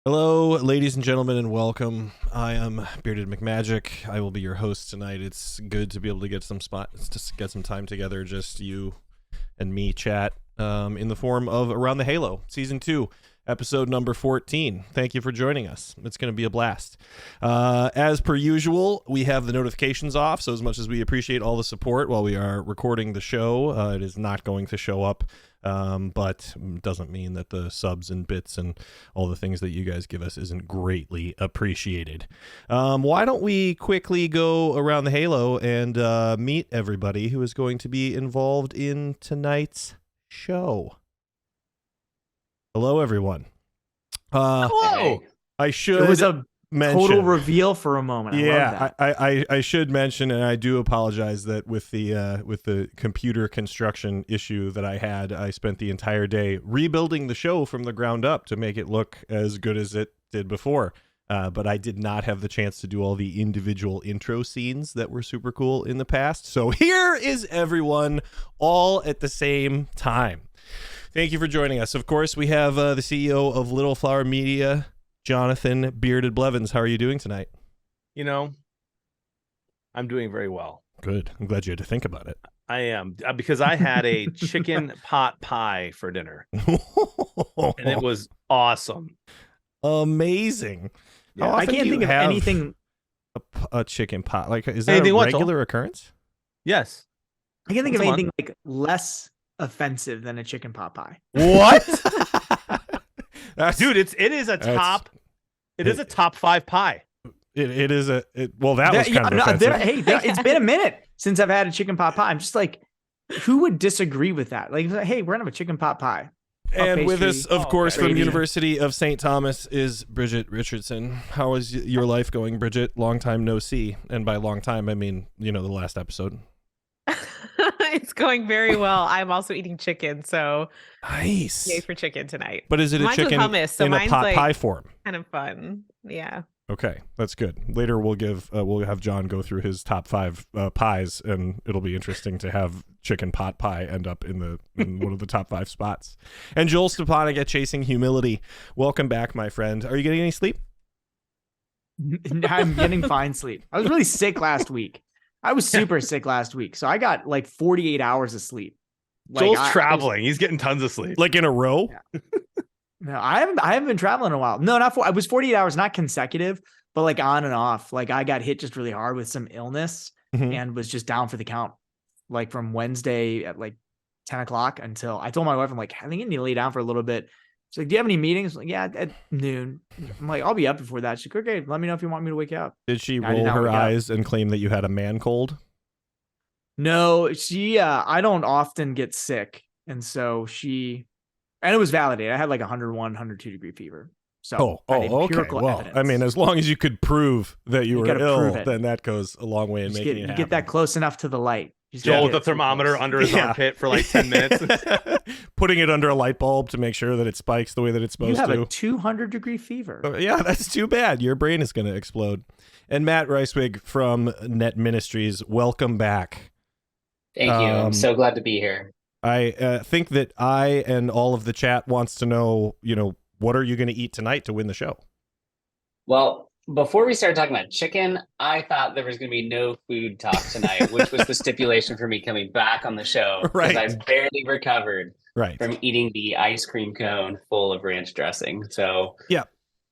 Hello, ladies and gentlemen, and welcome. I am Bearded McMagic. I will be your host tonight. It's good to be able to get some time together, just you and me chat in the form of Around the Halo, Season 2, Episode number 14. Thank you for joining us. It's going to be a blast. As per usual, we have the notifications off, so as much as we appreciate all the support while we are recording the show, it is not going to show up. But doesn't mean that the subs and bits and all the things that you guys give us isn't greatly appreciated. Why don't we quickly go around the Halo and meet everybody who is going to be involved in tonight's show. Hello, everyone. Hello. I should. It was a mention. Total reveal for a moment. Yeah, I should mention, and I do apologize that with the computer construction issue that I had, I spent the entire day rebuilding the show from the ground up to make it look as good as it did before. But I did not have the chance to do all the individual intro scenes that were super cool in the past. So here is everyone all at the same time. Thank you for joining us. Of course, we have the CEO of Little Flower Media, Jonathan Bearded Blevins. How are you doing tonight? You know, I'm doing very well. Good. I'm glad you had to think about it. I am, because I had a chicken pot pie for dinner, and it was awesome. Amazing. Yeah. How I often can't do you think of have anything. a chicken pot. Like, is that Anything a what, Joel? regular occurrence? Yes. I can't think of Once a anything like less offensive than a chicken pot pie. What? That's, Dude, it is a top 5 pie. Well, that was kind of offensive. It's been a minute since I've had a chicken pot pie. I'm just like, who would disagree with that? Like, hey, we're gonna have a chicken pot pie. And with us, of course, from gravy. University of St. Thomas is Bridget Richardson. How is your life going, Bridget? Long time no see. And by long time, I mean, the last episode. It's going very well. I'm also eating chicken, so Nice. yay for chicken tonight. But is it Mine's a with chicken hummus, so in a mine's pot like pie form? kind of fun. Yeah. Okay, that's good. Later we'll have John go through his top 5 pies, and it'll be interesting to have chicken pot pie end up in one of the top 5 spots. And Joel Stepanek at Chasing Humility. Welcome back, my friend. Are you getting any sleep? I'm getting fine sleep. I was really sick last week. I was super sick last week, so I got like 48 hours of sleep. Joel's traveling. He's getting tons of sleep. Like in a row? Yeah. No, I haven't been traveling in a while. No, I was 48 hours, not consecutive, but like on and off. Like I got hit just really hard with some illness and was just down for the count. Like from Wednesday at like 10 o'clock until I told my wife, I'm like, I think I need to lay down for a little bit. She's like, do you have any meetings? I'm like, yeah, at noon. I'm like, I'll be up before that. She's like, okay, let me know if you want me to wake you up. Did she I did roll not her wake up. eyes and claim that you had a man cold? No, I don't often get sick. And so and it was validated. I had like 101, 102 degree fever. So I had okay. empirical Well, evidence. I mean, as long as you could prove that you were gotta ill, prove it. then that goes a long way in making it happen. Get that close enough to the light. Joel with the thermometer under his armpit for like 10 minutes. Putting it under a light bulb to make sure that it spikes the way that it's supposed to. You have to. a 200 degree fever. Yeah, that's too bad. Your brain is going to explode. And Matt Reiswig from NET Ministries, welcome back. Thank you. I'm so glad to be here. I think that I and all of the chat wants to know, what are you going to eat tonight to win the show? Well, before we started talking about chicken, I thought there was going to be no food talk tonight, which was the stipulation for me coming back on the show. Right. Because I barely recovered from eating the ice cream cone full of ranch dressing. So yeah,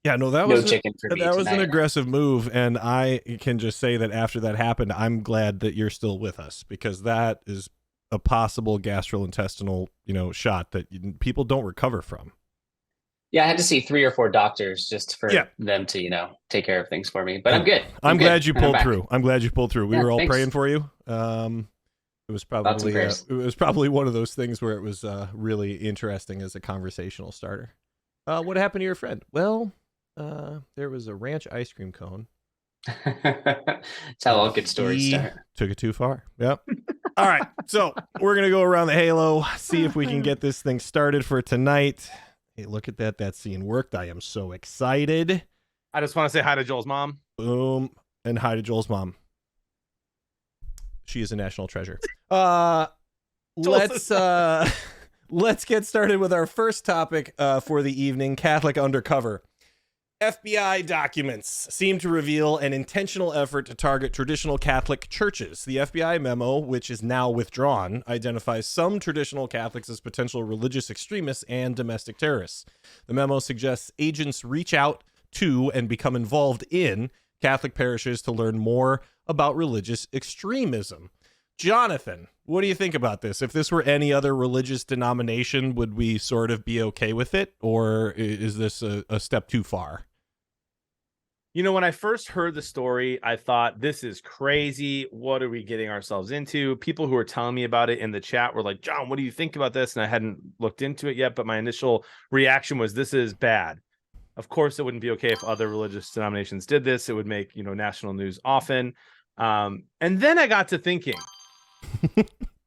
no, that was chicken for me. That was tonight. an aggressive move, and I can just say that after that happened, I'm glad that you're still with us, because that is a possible gastrointestinal, shot that people don't recover from. Yeah, I had to see 3 or 4 doctors just for them to, take care of things for me. But I'm good. I'm glad good. you pulled through. I'm glad you pulled through. We were all thanks. praying for you. It was probably one of those things where it was really interesting as a conversational starter. What happened to your friend? Well, there was a ranch ice cream cone. That's how all good stories start. Took it too far. Yep. All right. So we're going to go around the Halo, see if we can get this thing started for tonight. Hey, look at that. That scene worked. I am so excited. I just want to say hi to Joel's mom. Boom. And hi to Joel's mom. She is a national treasure. Let's get started with our first topic for the evening, Catholic Undercover. FBI documents seem to reveal an intentional effort to target traditional Catholic churches. The FBI memo, which is now withdrawn, identifies some traditional Catholics as potential religious extremists and domestic terrorists. The memo suggests agents reach out to and become involved in Catholic parishes to learn more about religious extremism. Jonathan, what do you think about this? If this were any other religious denomination, would we sort of be okay with it? Or is this a step too far? You know, when I first heard the story, I thought, this is crazy. What are we getting ourselves into? People who were telling me about it in the chat were like, John, what do you think about this? And I hadn't looked into it yet, but my initial reaction was, this is bad. Of course, it wouldn't be okay if other religious denominations did this. It would make, national news often. And then I got to thinking,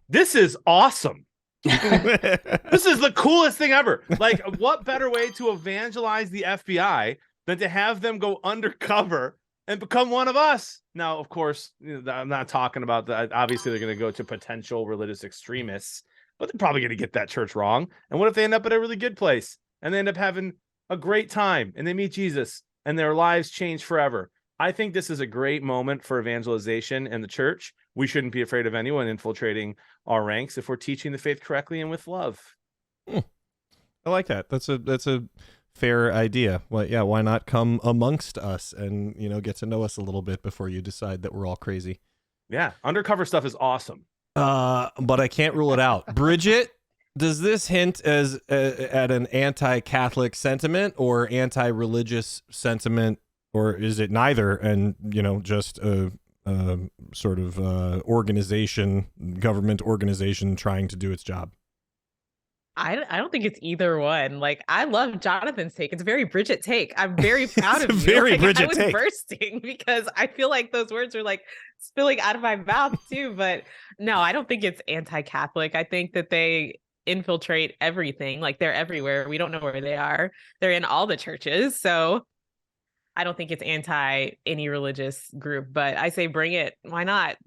this is awesome. This is the coolest thing ever. Like, what better way to evangelize the FBI than to have them go undercover and become one of us? Now, of course, I'm not talking about that. Obviously, they're going to go to potential religious extremists, but they're probably going to get that church wrong. And what if they end up at a really good place and they end up having a great time and they meet Jesus and their lives change forever? I think this is a great moment for evangelization in the church. We shouldn't be afraid of anyone infiltrating our ranks if we're teaching the faith correctly and with love. I like that. That's a fair idea. Well, yeah, why not come amongst us and, get to know us a little bit before you decide that we're all crazy? Yeah, undercover stuff is awesome. But I can't rule it out. Bridget, does this hint at an anti-Catholic sentiment or anti-religious sentiment, or is it neither and, just a sort of government organization trying to do its job? I don't think it's either one. Like, I love Jonathan's take. It's a very Bridget take. I'm very proud of you. Very Bridget I was take. bursting because I feel like those words are like spilling out of my mouth too. But no, I don't think it's anti-Catholic. I think that they infiltrate everything. Like, they're everywhere. We don't know where they are. They're in all the churches. So I don't think it's anti any religious group, but I say bring it. Why not?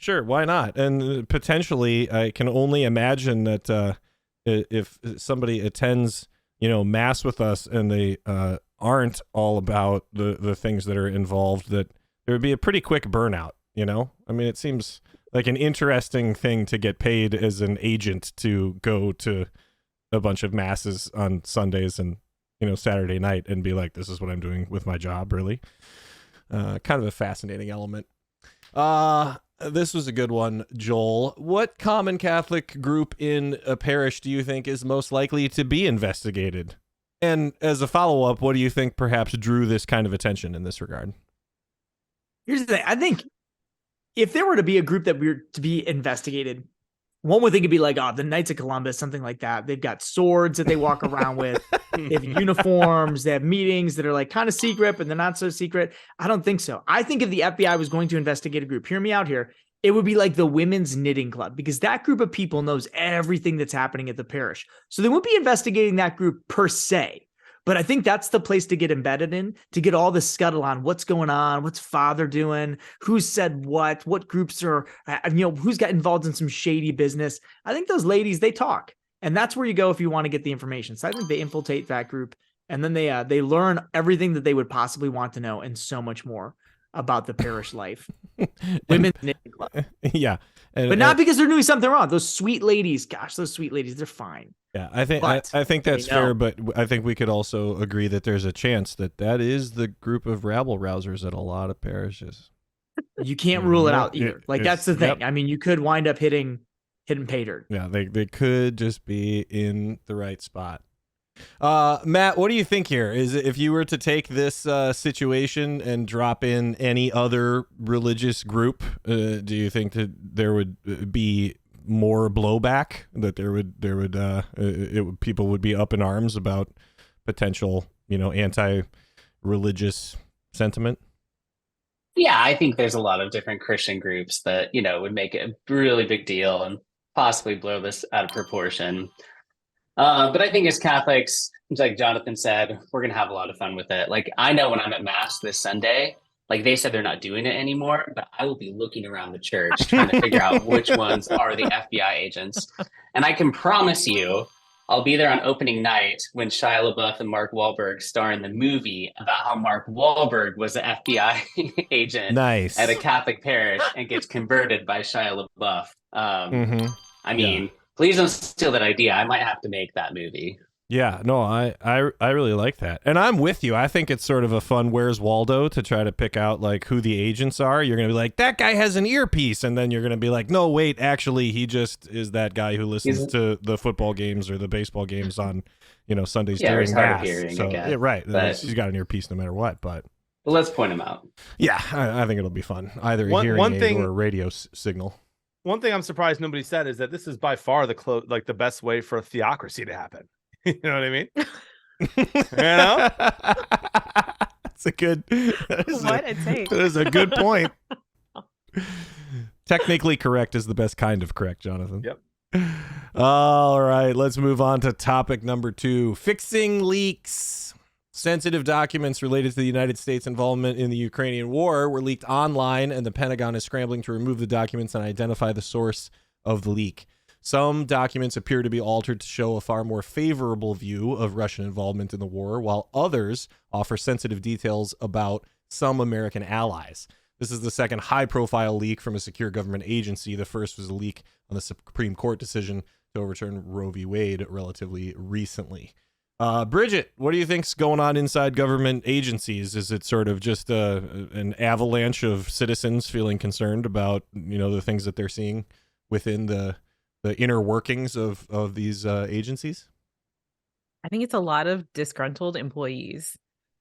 Sure, why not? And potentially, I can only imagine that if somebody attends, mass with us and they aren't all about the things that are involved, that there would be a pretty quick burnout. I mean, it seems like an interesting thing to get paid as an agent to go to a bunch of masses on Sundays and Saturday night and be like, this is what I'm doing with my job, really. Kind of a fascinating element. This was a good one, Joel. What common Catholic group in a parish do you think is most likely to be investigated? And as a follow-up, what do you think perhaps drew this kind of attention in this regard? Here's the thing. I think if there were to be a group that were to be investigated, one would think it'd be like, the Knights of Columbus, something like that. They've got swords that they walk around with. They have uniforms. They have meetings that are like kind of secret, but they're not so secret. I don't think so. I think if the FBI was going to investigate a group, hear me out here, it would be like the Women's Knitting Club, because that group of people knows everything that's happening at the parish. So they wouldn't be investigating that group per se. But I think that's the place to get embedded in, to get all the scuttle on what's going on, what's Father doing, who said what groups are, who's got involved in some shady business. I think those ladies, they talk. And that's where you go if you want to get the information. So I think they infiltrate that group, and then they learn everything that they would possibly want to know and so much more about the parish life. Women's Knitting Club. Yeah. But not because they're doing something wrong. Those sweet ladies, they're fine. Yeah, I think that's fair, but I think we could also agree that there's a chance that is the group of rabble rousers at a lot of parishes. You can't rule it out either. That's the thing. Yep. I mean, you could wind up hitting pay dirt. Yeah, they could just be in the right spot. Matt, what do you think here? Is if you were to take this situation and drop in any other religious group, do you think that there would be more blowback, that people would be up in arms about potential, anti-religious sentiment? Yeah, I think there's a lot of different Christian groups that, would make it a really big deal and possibly blow this out of proportion. But I think as Catholics, like Jonathan said, we're going to have a lot of fun with it. Like, I know when I'm at Mass this Sunday, like, they said they're not doing it anymore, but I will be looking around the church trying to figure out which ones are the FBI agents. And I can promise you, I'll be there on opening night when Shia LaBeouf and Mark Wahlberg star in the movie about how Mark Wahlberg was an FBI agent Nice. at a Catholic parish and gets converted by Shia LaBeouf. I mean, please don't steal that idea. I might have to make that movie. Yeah, no, I really like that. And I'm with you. I think it's sort of a fun Where's Waldo to try to pick out like who the agents are. You're going to be like, that guy has an earpiece. And then you're going to be like, no, wait, actually, he just is that guy who listens to the football games or the baseball games on, Sundays during mass. So, yeah, right. But he's got an earpiece no matter what. But let's point him out. Yeah, I think it'll be fun. Either a hearing aid or a radio signal. One thing I'm surprised nobody said is that this is by far the best way for a theocracy to happen. You know what I mean? That's a good. That is a good point. Technically correct is the best kind of correct, Jonathan. Yep. All right, let's move on to topic number 2: fixing leaks. Sensitive documents related to the United States involvement in the Ukrainian war were leaked online, and the Pentagon is scrambling to remove the documents and identify the source of the leak. Some documents appear to be altered to show a far more favorable view of Russian involvement in the war, while others offer sensitive details about some American allies. This is the second high-profile leak from a secure government agency. The first was a leak on the Supreme Court decision to overturn Roe v. Wade relatively recently. Bridget, what do you think's going on inside government agencies? Is it sort of just an avalanche of citizens feeling concerned about, the things that they're seeing within the inner workings of these agencies? I think it's a lot of disgruntled employees,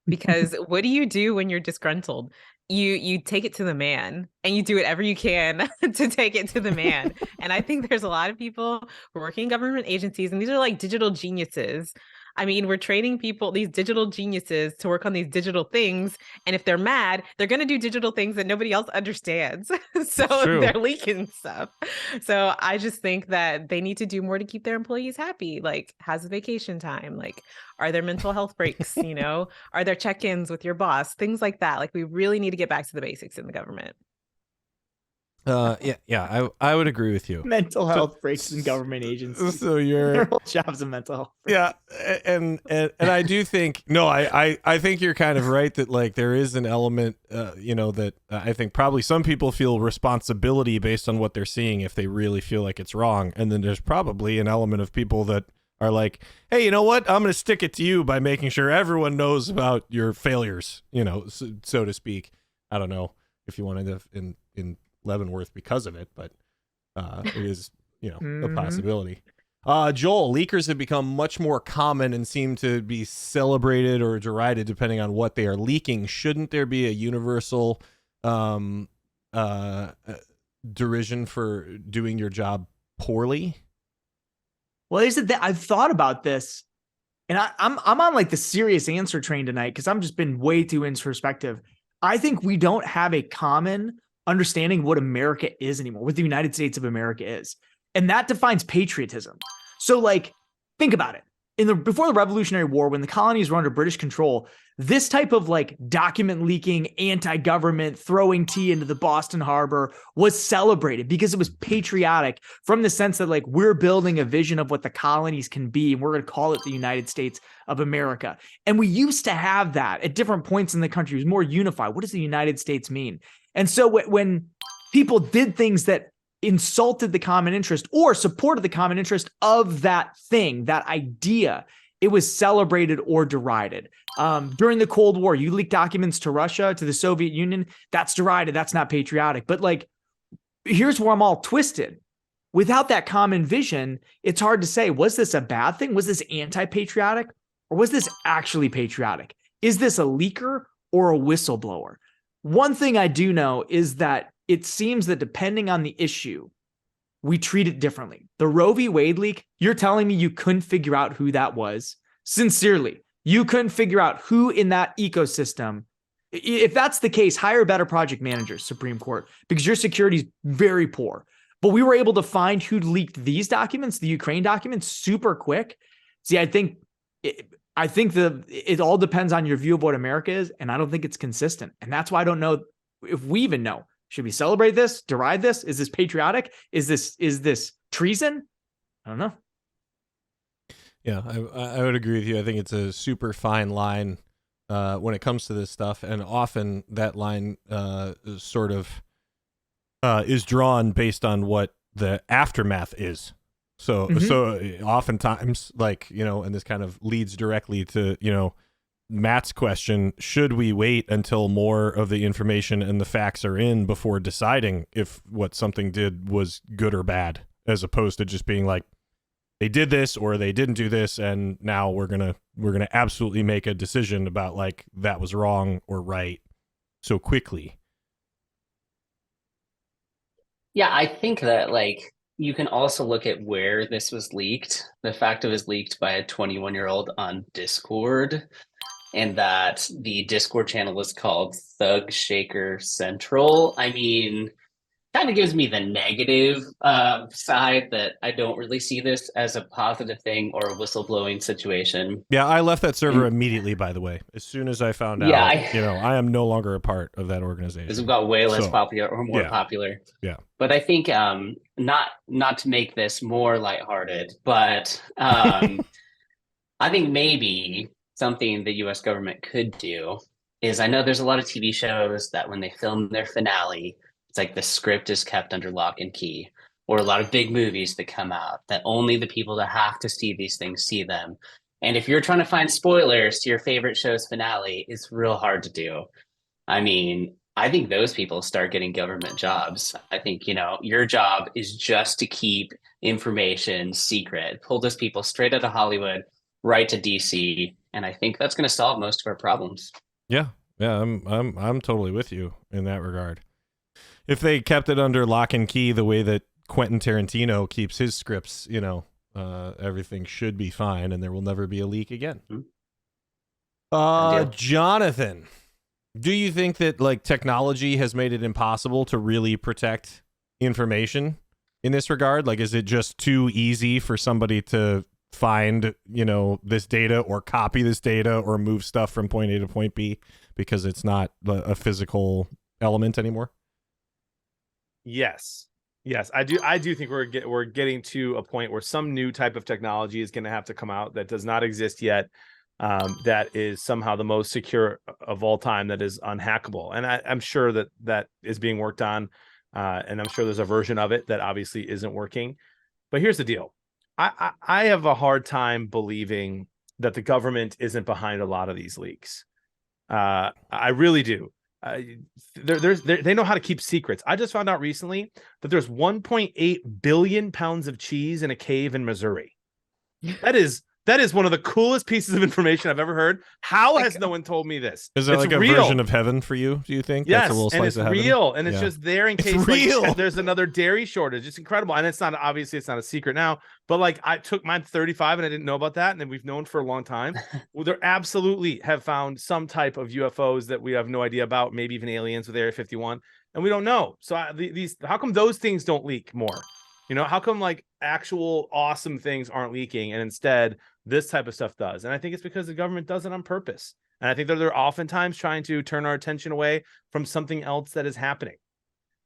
because what do you do when you're disgruntled? You take it to the man, and you do whatever you can to take it to the man. And I think there's a lot of people working in government agencies, and these are like digital geniuses. I mean, we're training people, these digital geniuses, to work on these digital things. And if they're mad, they're going to do digital things that nobody else understands. So they're leaking stuff. So I just think that they need to do more to keep their employees happy. Like, how's the vacation time? Like, are there mental health breaks? Are there check-ins with your boss? Things like that. Like, we really need to get back to the basics in the government. I would agree with you. Mental health breaks in government agencies. So your whole job's a mental health break. Yeah, and I do think I think you're kind of right that like there is an element that I think probably some people feel responsibility based on what they're seeing if they really feel like it's wrong, and then there's probably an element of people that are like, hey, you know what? I'm going to stick it to you by making sure everyone knows about your failures, so to speak. I don't know if you want to live in Leavenworth because of it, but it is a possibility. Joel, leakers have become much more common and seem to be celebrated or derided depending on what they are leaking. Shouldn't there be a universal derision for doing your job poorly? Well, is it that I've thought about this, and I'm on like the serious answer train tonight because I'm just been way too introspective. I think we don't have a common understanding what America is anymore, what the United States of America is. And that defines patriotism. So like, think about it. Before the Revolutionary War, when the colonies were under British control, this type of like document leaking, anti-government, throwing tea into the Boston Harbor was celebrated because it was patriotic, from the sense that like we're building a vision of what the colonies can be, and we're going to call it the United States of America. And we used to have that at different points in the country. It was more unified. What does the United States mean? And so when people did things that insulted the common interest or supported the common interest of that thing, that idea, it was celebrated or derided. During the Cold War, you leaked documents to Russia, to the Soviet Union, that's derided. That's not patriotic. But like, here's where I'm all twisted. Without that common vision, it's hard to say, was this a bad thing? Was this anti-patriotic, or was this actually patriotic? Is this a leaker or a whistleblower? One thing I do know is that it seems that depending on the issue, we treat it differently. The Roe v. Wade leak, you're telling me you couldn't figure out who that was? Sincerely, you couldn't figure out who in that ecosystem. If that's the case, hire better project managers, Supreme Court, because your security is very poor. But we were able to find who leaked these documents, the Ukraine documents, super quick. See, I think it all depends on your view of what America is, and I don't think it's consistent. And that's why I don't know if we even know. Should we celebrate this? Deride this? Is this patriotic? Is this treason? I don't know. Yeah, I would agree with you. I think it's a super fine line when it comes to this stuff, and often that line sort of is drawn based on what the aftermath is. So oftentimes, like, you know, and this kind of leads directly to, you know, Matt's question: should we wait until more of the information and the facts are in before deciding if what something did was good or bad, as opposed to just being like, they did this or they didn't do this, and now we're gonna absolutely make a decision about like that was wrong or right so quickly. Yeah, I think that like you can also look at where this was leaked. The fact it was leaked by a 21-year-old on Discord, and that the Discord channel was called Thug Shaker Central. I mean, kind of gives me the negative side that I don't really see this as a positive thing or a whistleblowing situation. Yeah, I left that server immediately, by the way. As soon as I found out, I am no longer a part of that organization. Because we've got way less popular or more popular. Yeah. But I think not to make this more lighthearted, but I think maybe something the US government could do is, I know there's a lot of TV shows that when they film their finale, it's like the script is kept under lock and key, or a lot of big movies that come out that only the people that have to see these things see them. And if you're trying to find spoilers to your favorite show's finale, it's real hard to do. I mean, I think those people start getting government jobs. I think, you know, your job is just to keep information secret, pull those people straight out of Hollywood, right to DC. And I think that's going to solve most of our problems. Yeah. Yeah. I'm totally with you in that regard. If they kept it under lock and key the way that Quentin Tarantino keeps his scripts, you know, everything should be fine and there will never be a leak again. Jonathan, do you think that like technology has made it impossible to really protect information in this regard? Like, is it just too easy for somebody to find, you know, this data or copy this data or move stuff from point A to point B because it's not a physical element anymore? Yes, I do think we're getting to a point where some new type of technology is going to have to come out that does not exist yet, that is somehow the most secure of all time, that is unhackable. And I'm sure that is being worked on, and I'm sure there's a version of it that obviously isn't working. But here's the deal. I have a hard time believing that the government isn't behind a lot of these leaks. I really do. They know how to keep secrets. I just found out recently that there's 1.8 billion pounds of cheese in a cave in Missouri. That is one of the coolest pieces of information I've ever heard. How has no one told me this? Is there like a version of heaven for you, do you think? Yes, that's a little slice and it's real, and it's just there in case like, there's another dairy shortage. It's incredible, and it's not a secret now. But like, I took mine 35, and I didn't know about that, and we've known for a long time. Well, they absolutely have found some type of UFOs that we have no idea about, maybe even aliens with Area 51, and we don't know. So how come those things don't leak more? You know, how come like actual awesome things aren't leaking, and instead this type of stuff does? And I think it's because the government does it on purpose. And I think that they're oftentimes trying to turn our attention away from something else that is happening.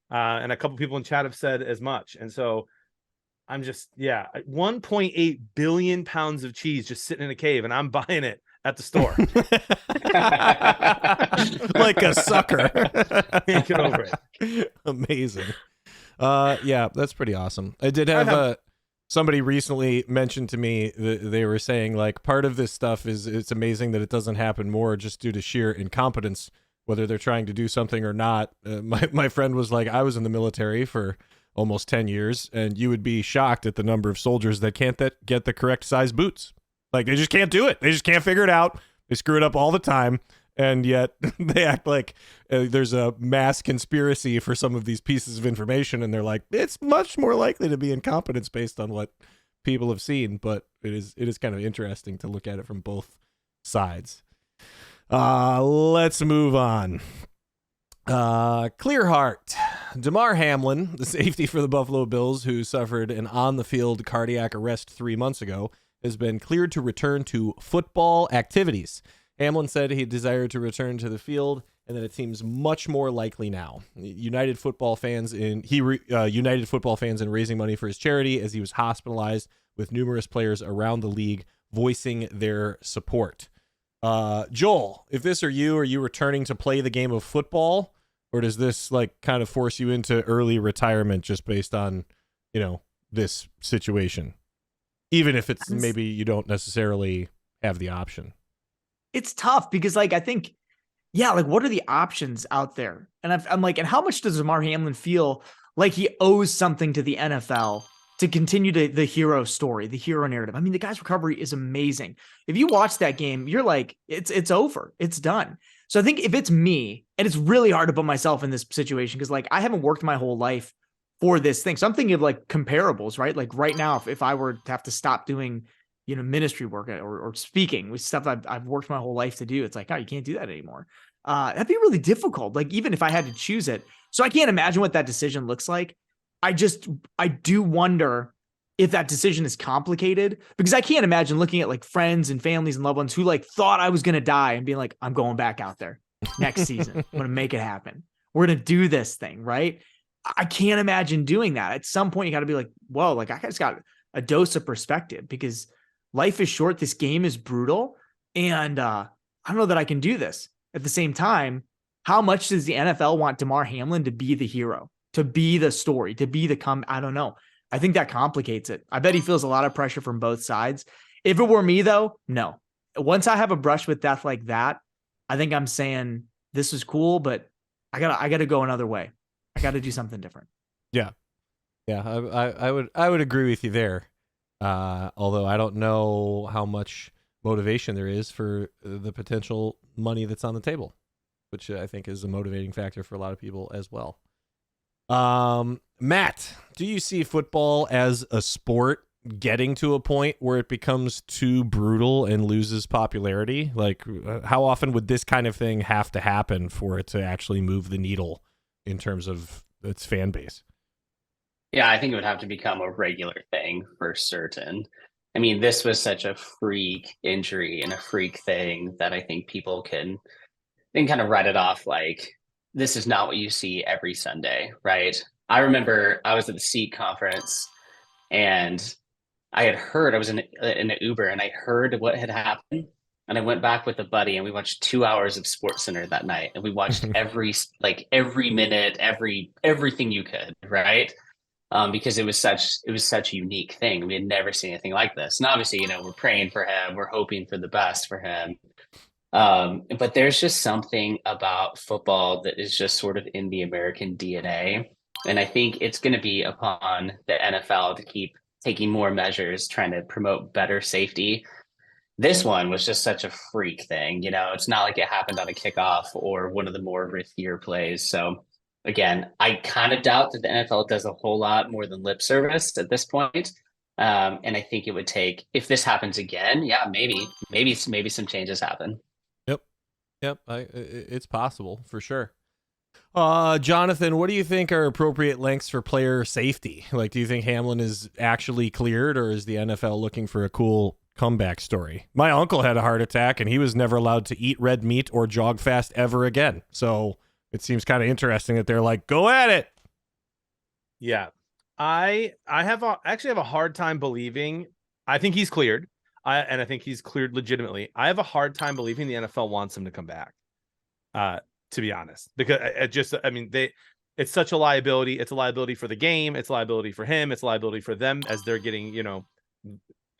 And a couple people in chat have said as much. And so I'm just, 1.8 billion pounds of cheese just sitting in a cave, and I'm buying it at the store. Like a sucker. Can't get over it. Amazing. Yeah, that's pretty awesome. I did have somebody recently mentioned to me that they were saying like part of this stuff is it's amazing that it doesn't happen more just due to sheer incompetence, whether they're trying to do something or not. My friend was like, I was in the military for almost 10 years, and you would be shocked at the number of soldiers that can't get the correct size boots. Like, they just can't do it. They just can't figure it out. They screw it up all the time. And yet they act like there's a mass conspiracy for some of these pieces of information. And they're like, it's much more likely to be incompetence based on what people have seen. But it is kind of interesting to look at it from both sides. Let's move on. Clear heart. Damar Hamlin, the safety for the Buffalo Bills, who suffered an on-the-field cardiac arrest 3 months ago, has been cleared to return to football activities. Hamlin said he desired to return to the field, and that it seems much more likely now. United football fans in raising money for his charity as he was hospitalized, with numerous players around the league voicing their support. Joel, if this are you, are you returning to play the game of football, or does this like kind of force you into early retirement just based on, this situation? Even if it's maybe you don't necessarily have the option. It's tough because I think, what are the options out there? And I'm like, and how much does Damar Hamlin feel like he owes something to the NFL to continue the hero story, the hero narrative? I mean, the guy's recovery is amazing. If you watch that game, you're like, it's over. It's done. So I think if it's me, and it's really hard to put myself in this situation because I haven't worked my whole life for this thing. So I'm thinking of comparables, right? Like right now, if I were to have to stop doing, ministry work or speaking with stuff I've worked my whole life to do, it's like, oh, you can't do that anymore. That'd be really difficult. Even if I had to choose it. So I can't imagine what that decision looks like. I do wonder if that decision is complicated because I can't imagine looking at friends and families and loved ones who thought I was going to die and being like, I'm going back out there next season. I'm going to make it happen. We're going to do this thing. Right. I can't imagine doing that. At some point you got to be like, whoa, I just got a dose of perspective because life is short. This game is brutal. And I don't know that I can do this. At the same time, how much does the NFL want Damar Hamlin to be the hero, to be the story, to be the I don't know. I think that complicates it. I bet he feels a lot of pressure from both sides. If it were me though, no. Once I have a brush with death like that, I think I'm saying this is cool, but I gotta go another way. I got to do something different. Yeah. I would agree with you there. Although I don't know how much motivation there is for the potential money that's on the table, which I think is a motivating factor for a lot of people as well. Matt, do you see football as a sport getting to a point where it becomes too brutal and loses popularity? How often would this kind of thing have to happen for it to actually move the needle in terms of its fan base? Yeah, I think it would have to become a regular thing for certain. I mean, this was such a freak injury and a freak thing that I think people can then kind of write it off like this is not what you see every Sunday, right? I remember I was at the SEEK conference and I had heard, I was in an Uber and I heard what had happened. And I went back with a buddy and we watched 2 hours of SportsCenter that night. And we watched every minute, everything you could, right? Because it was such a unique thing. We had never seen anything like this. And obviously, we're praying for him. We're hoping for the best for him. But there's just something about football that is just sort of in the American DNA. And I think it's going to be upon the NFL to keep taking more measures, trying to promote better safety. This one was just such a freak thing. It's not like it happened on a kickoff or one of the more riskier plays. So again, I kind of doubt that the NFL does a whole lot more than lip service at this point. And I think it would take, if this happens again, maybe some changes happen. Yep. It's possible for sure. Jonathan, what do you think are appropriate lengths for player safety? Do you think Hamlin is actually cleared, or is the NFL looking for a cool comeback story? My uncle had a heart attack and he was never allowed to eat red meat or jog fast ever again. So it seems kind of interesting that they're like, go at it. Yeah. I actually have a hard time believing. I think he's cleared. And I think he's cleared legitimately. I have a hard time believing the NFL wants him to come back. To be honest, because it's such a liability. It's a liability for the game. It's a liability for him. It's a liability for them as they're getting,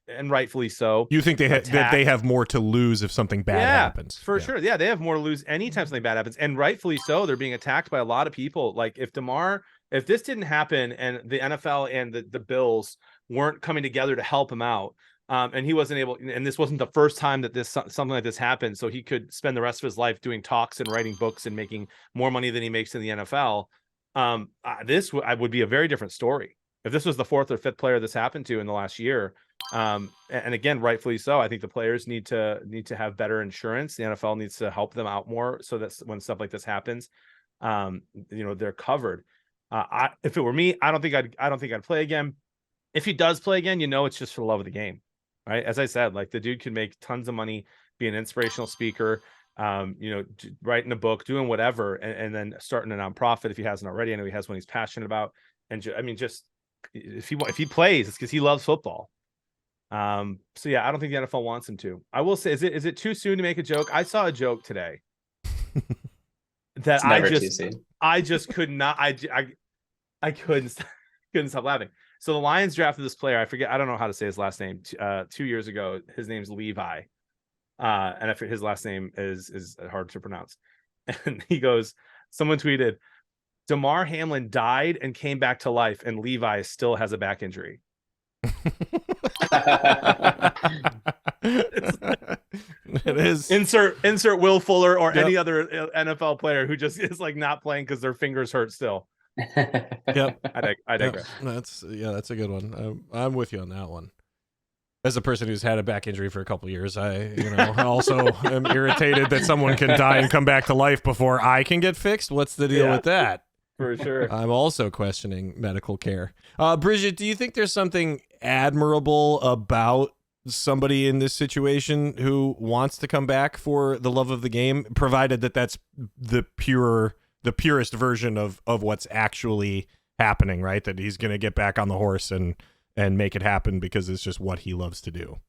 and rightfully so. You think that they have more to lose if something bad happens? For sure. Yeah, they have more to lose anytime something bad happens, and rightfully so. They're being attacked by a lot of people. If this didn't happen and the NFL and the Bills weren't coming together to help him out, and he wasn't able, and this wasn't the first time that something like this happened, so he could spend the rest of his life doing talks and writing books and making more money than he makes in the NFL. This would be a very different story if this was the fourth or fifth player this happened to in the last year. And again, rightfully so. I think the players need to have better insurance. The NFL needs to help them out more so that when stuff like this happens, they're covered. If it were me, I don't think I'd play again. If he does play again, it's just for the love of the game, right? As I said, the dude could make tons of money, be an inspirational speaker, writing a book, doing whatever, and then starting a nonprofit if he hasn't already. I know he has one he's passionate about, and just if he plays, it's because he loves football. So yeah, I don't think the NFL wants him to. I will say, is it too soon to make a joke? I saw a joke today that It's never too soon. I just could not. I couldn't stop laughing. So the Lions drafted this player. I don't know how to say his last name. 2 years ago, his name's Levi, and I forget his last name is hard to pronounce. And he goes, someone tweeted, Damar Hamlin died and came back to life, and Levi still has a back injury. It is. Insert Will Fuller or any other NFL player who just is like not playing because their fingers hurt still. Yep. I digress. That's a good one. I'm with you on that one. As a person who's had a back injury for a couple of years, I also am irritated that someone can die and come back to life before I can get fixed. What's the deal with that? For sure. I'm also questioning medical care. Bridget, do you think there's something admirable about somebody in this situation who wants to come back for the love of the game, provided that that's the purest version of what's actually happening, right? That he's going to get back on the horse and make it happen because it's just what he loves to do.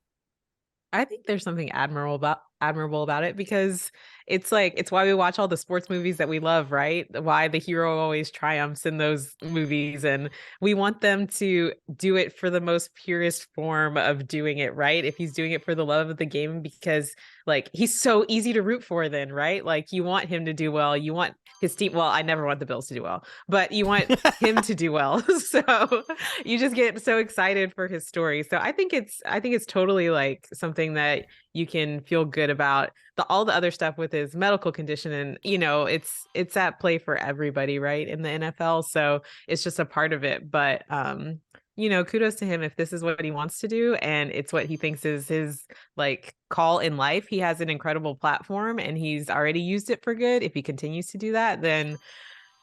I think there's something admirable about it, because it's why we watch all the sports movies that we love, right? Why the hero always triumphs in those movies, and we want them to do it for the most purest form of doing it, right? If he's doing it for the love of the game, because like he's so easy to root for then, right? Like you want him to do well, you want his team, well, I never want the Bills to do well, but you want him to do well. So you just get so excited for his story. So I think it's totally like something that you can feel good about. All the other stuff with his medical condition, and it's at play for everybody, right, in the NFL. So it's just a part of it. But kudos to him if this is what he wants to do and it's what he thinks is his like call in life. He has an incredible platform and he's already used it for good. If he continues to do that, then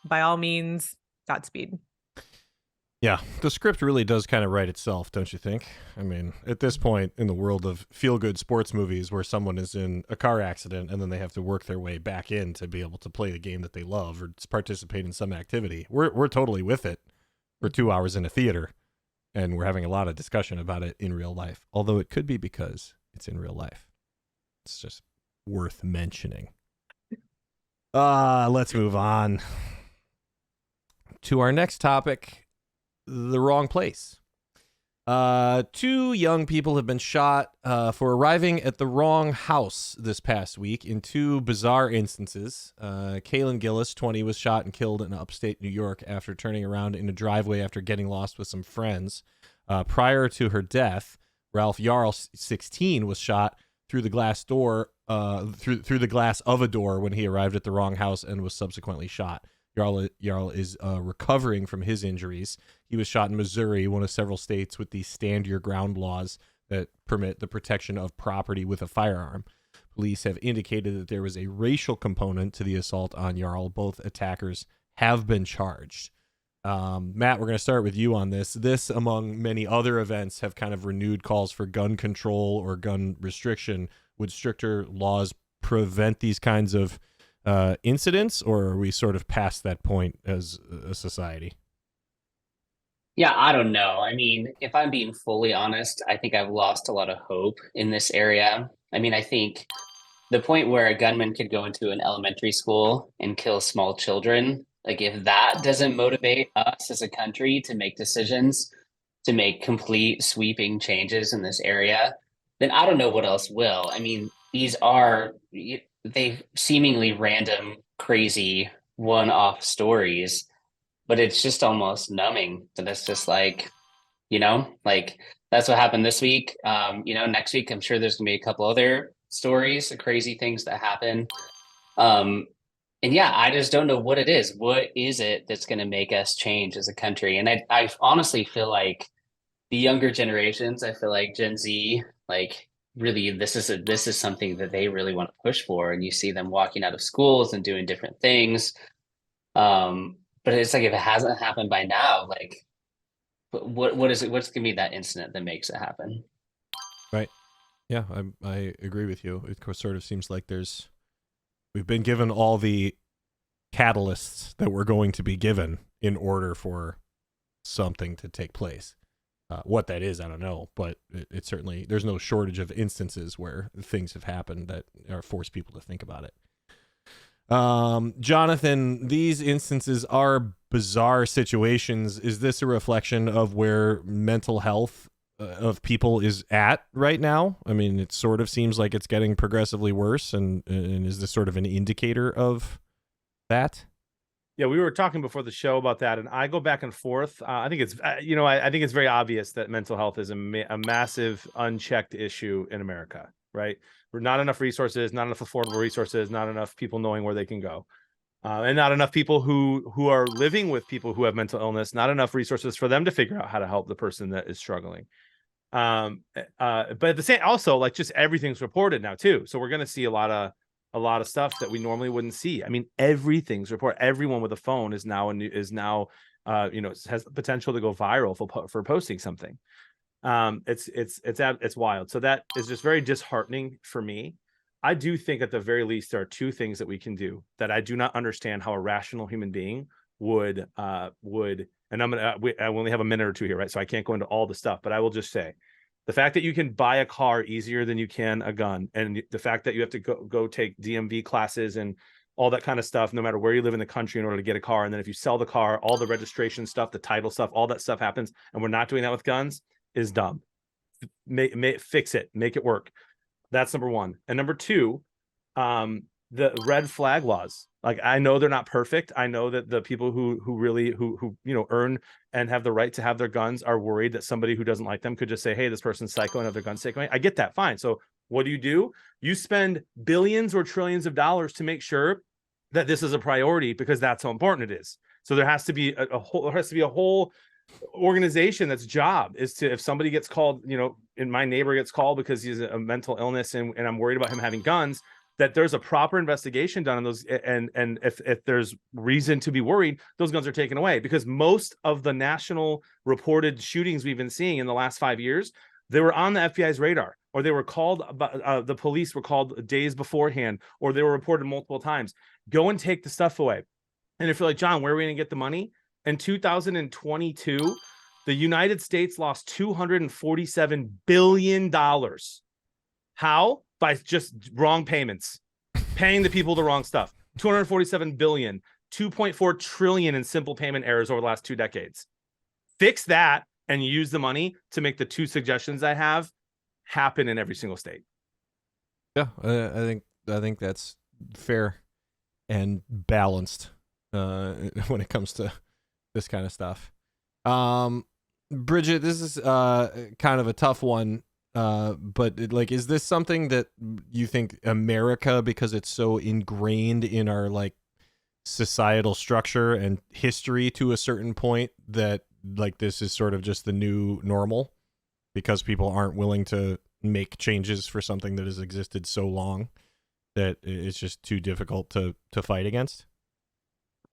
by all means, Godspeed. Yeah, the script really does kind of write itself, don't you think? I mean, at this point in the world of feel-good sports movies where someone is in a car accident and then they have to work their way back in to be able to play the game that they love or participate in some activity, we're totally with it. We're 2 hours in a theater, and we're having a lot of discussion about it in real life, although it could be because it's in real life. It's just worth mentioning. Let's move on to our next topic. The wrong place. 2 young people have been shot for arriving at the wrong house this past week in 2 bizarre instances. Kaylin Gillis, 20, was shot and killed in upstate New York after turning around in a driveway after getting lost with some friends. Prior to her death, Ralph Jarl, 16, was shot through the glass door, through the glass of a door when he arrived at the wrong house and was subsequently shot. Jarl is recovering from his injuries. He was shot in Missouri, one of several states with the stand your ground laws that permit the protection of property with a firearm. Police have indicated that there was a racial component to the assault on Jarl. Both attackers have been charged. Matt, we're going to start with you on this. This, among many other events, have kind of renewed calls for gun control or gun restriction. Would stricter laws prevent these kinds of incidents, or are we sort of past that point as a society? Yeah, I don't know. I mean, if I'm being fully honest, I think I've lost a lot of hope in this area. I mean, I think the point where a gunman could go into an elementary school and kill small children, like if that doesn't motivate us as a country to make decisions, to make complete sweeping changes in this area, then I don't know what else will. I mean, they seemingly random, crazy, one-off stories, but it's just almost numbing that it's just like, like that's what happened this week. Next week, I'm sure there's gonna be a couple other stories of crazy things that happen. And yeah, I just don't know what it is. What is it that's going to make us change as a country? And I honestly feel like the younger generations, I feel like Gen Z, like really this is something that they really want to push for. And you see them walking out of schools and doing different things. But it's like, if it hasn't happened by now, like what is it? What's going to be that incident that makes it happen? Right. Yeah, I agree with you. It sort of seems like we've been given all the catalysts that we're going to be given in order for something to take place. What that is, I don't know, but it certainly, there's no shortage of instances where things have happened that are force people to think about it. Jonathan, these instances are bizarre situations. Is this a reflection of where mental health of people is at right now? I mean, it sort of seems like it's getting progressively worse, and is this sort of an indicator of that? Yeah, we were talking before the show about that, and I go back and forth. I think it's, I think it's very obvious that mental health is a massive unchecked issue in America, right? We're not enough resources, not enough affordable resources, not enough people knowing where they can go, and not enough people who are living with people who have mental illness, not enough resources for them to figure out how to help the person that is struggling. But at the same, also, like, just everything's reported now too, so we're going to see a lot of stuff that we normally wouldn't see. I mean, everything's reported. Everyone with a phone is now has the potential to go viral for posting something. It's wild. So that is just very disheartening for me. I do think at the very least there are two things that we can do that I do not understand how a rational human being would. And I only have a minute or two here, right? So I can't go into all the stuff, but I will just say, the fact that you can buy a car easier than you can a gun, and the fact that you have to go take DMV classes and all that kind of stuff, no matter where you live in the country, in order to get a car. And then if you sell the car, all the registration stuff, the title stuff, all that stuff happens. And we're not doing that with guns is dumb. Fix it, make it work. That's number one. And number two, the red flag laws. Like, I know they're not perfect. I know that the people who really earn and have the right to have their guns are worried that somebody who doesn't like them could just say, hey, this person's psycho and have their guns taken away. I get that. Fine. So what do? You spend billions or trillions of dollars to make sure that this is a priority, because that's how important it is. So there has to be a whole organization that's job is to, if somebody gets called, and my neighbor gets called because he's a mental illness and I'm worried about him having guns, that there's a proper investigation done on those, and if there's reason to be worried, those guns are taken away. Because most of the national reported shootings we've been seeing in the last 5 years, they were on the FBI's radar, or they were called, the police were called days beforehand, or they were reported multiple times. Go and take the stuff away. And if you're like, John, where are we going to get the money? In 2022, the United States lost $247 billion. How? By just wrong payments, paying the people the wrong stuff. 247 billion, 2.4 trillion in simple payment errors over the last 2 decades. Fix that and use the money to make the two suggestions I have happen in every single state. Yeah, I think that's fair and balanced when it comes to this kind of stuff. Bridget, this is kind of a tough one. But is this something that you think America, because it's so ingrained in our societal structure and history to a certain point, that this is sort of just the new normal, because people aren't willing to make changes for something that has existed so long that it's just too difficult to fight against?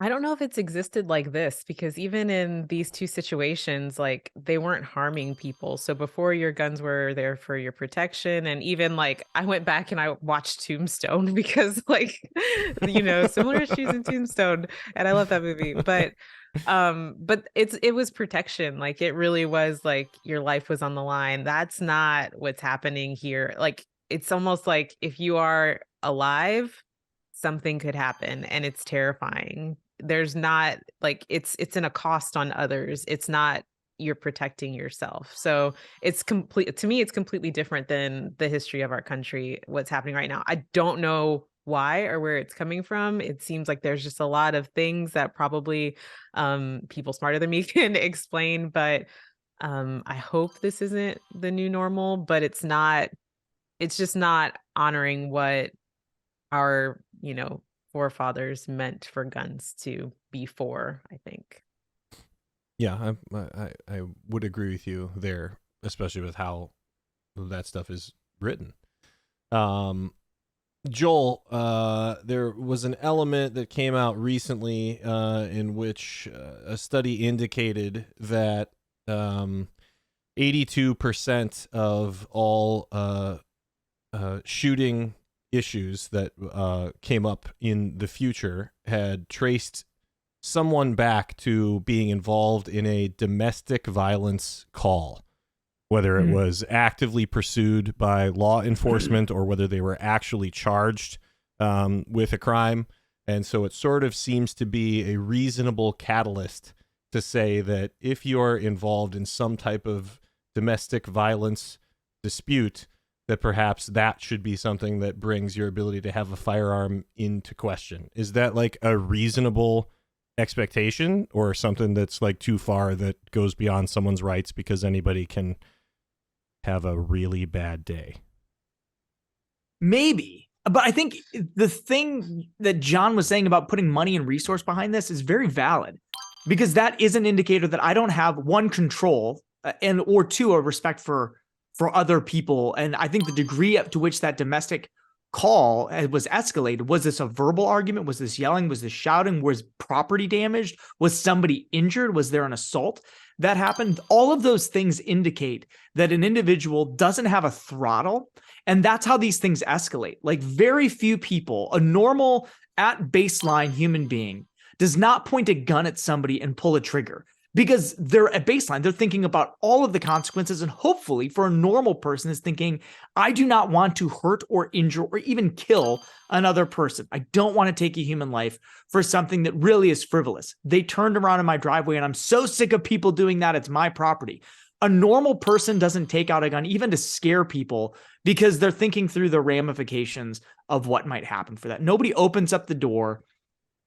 I don't know if it's existed like this, because even in these two situations, they weren't harming people. So before, your guns were there for your protection. And even I went back and I watched Tombstone because similar issues in Tombstone. And I love that movie. But it was protection. It really was your life was on the line. That's not what's happening here. It's almost like if you are alive, something could happen, and it's terrifying. There's not it's in a cost on others. It's not you're protecting yourself. So it's to me, it's completely different than the history of our country, what's happening right now. I don't know why or where it's coming from. It seems like there's just a lot of things that probably people smarter than me can explain, but I hope this isn't the new normal, but it's just not honoring what our, forefathers meant for guns to be for, I think. Yeah, I would agree with you there, especially with how that stuff is written. Joel, there was an element that came out recently in which a study indicated that 82% of all shooting issues that came up in the future had traced someone back to being involved in a domestic violence call. whether it was actively pursued by law enforcement or whether they were actually charged with a crime. And so it sort of seems to be a reasonable catalyst to say that if you're involved in some type of domestic violence dispute, that perhaps that should be something that brings your ability to have a firearm into question. Is that like a reasonable expectation, or something that's like too far that goes beyond someone's rights because anybody can have a really bad day? Maybe. But I think the thing that John was saying about putting money and resource behind this is very valid, because that is an indicator that I don't have, one, control, and or two, a respect for other people. And I think the degree to which that domestic call was escalated, was this a verbal argument? Was this yelling? Was this shouting? Was property damaged? Was somebody injured? Was there an assault that happened? All of those things indicate that an individual doesn't have a throttle. And that's how these things escalate. Like, very few people, a normal at baseline human being, does not point a gun at somebody and pull a trigger, because they're at baseline. They're thinking about all of the consequences. And hopefully for a normal person is thinking, I do not want to hurt or injure or even kill another person. I don't want to take a human life for something that really is frivolous. They turned around in my driveway and I'm so sick of people doing that. It's my property. A normal person doesn't take out a gun even to scare people, because they're thinking through the ramifications of what might happen for that. Nobody opens up the door.